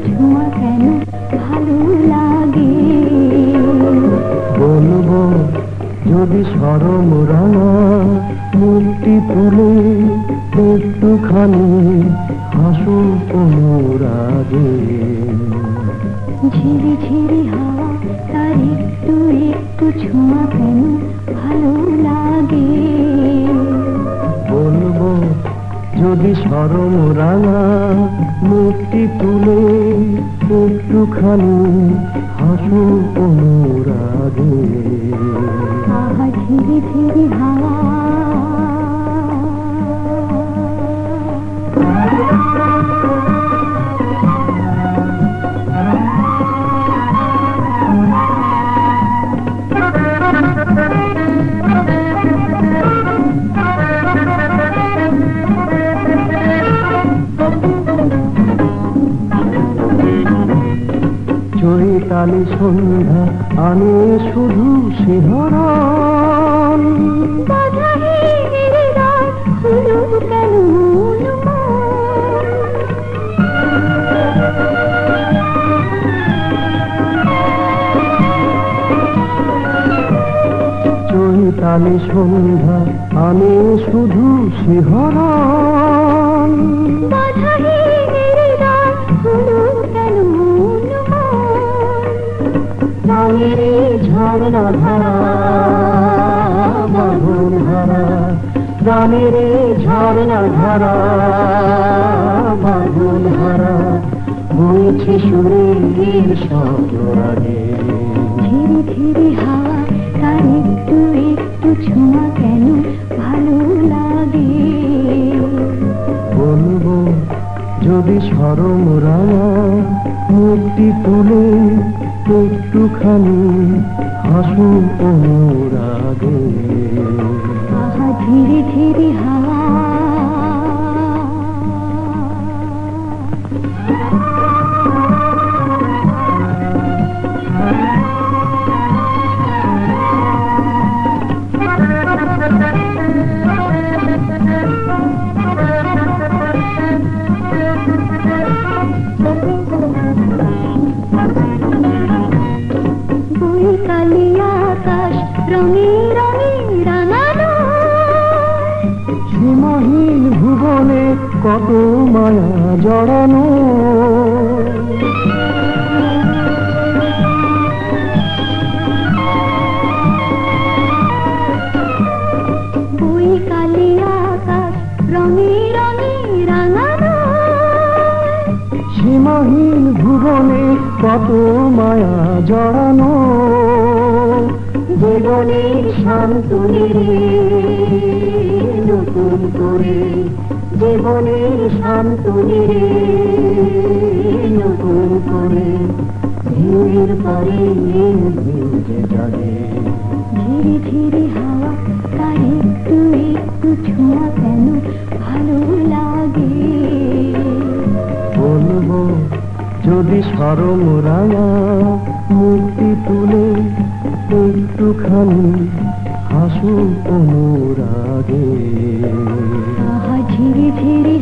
ছোঁয়া কেন ভালো লাগে। বলবো যদি সরম রাঙা মুক্তি তুলে একটুখানি হাসো অনুরাগে। ঝিরি ঝিরি হাওয়া তার একটু একটু ছোঁয়া কেন ভালো লাগে। বলবো যদি সরম রাঙা মুক্তি তুলে একটুখানি হাসো অনুরাগে। আহা ঝিরি ঝিরি হাওয়া চৈতালি সন্ধ্যা আনে শুধু শিহরণ। চৈতালি সন্ধ্যা আনে শুধু শিহরণ। প্রাণের ঝরনা ধারা বাঁধন হারা, প্রাণের ঝরনা ধারা বাঁধন হারা বইছে সুরের শব্দ রাগে। ধীরে ধীরে হাওয়া তার একটু একটু ছোঁয়া কেন ভালো লাগে। বলবো যদি সরম রাঙা মুক্তি তুলে একটুখানি হাসো অনুরাগে। আহা ধীরে ধীরে হাওয়া বৈকালি আকাশ রঙে রঙে রাঙানো। সীমাহীন ভুবনে কত মায়া জড়ানো। বৈকালি আকাশ রঙে রঙে রাঙানো। সীমাহীন ভুবনে কত মায়া জড়ানো। জীবনের শান্তনে নতুন করে, জীবনের শান্তনে নতুন করে ভিড়ের পরে ভিড়ে জাগে। ধীরে ধীরে হাওয়া তার একটু একটু ছোঁয়া কেন ভালো লাগে। বলবো যদি সরম রাঙা মুক্তি তুলে একটুখানি হাসো অনুরাগে। আহা ঝিরি ঝিরি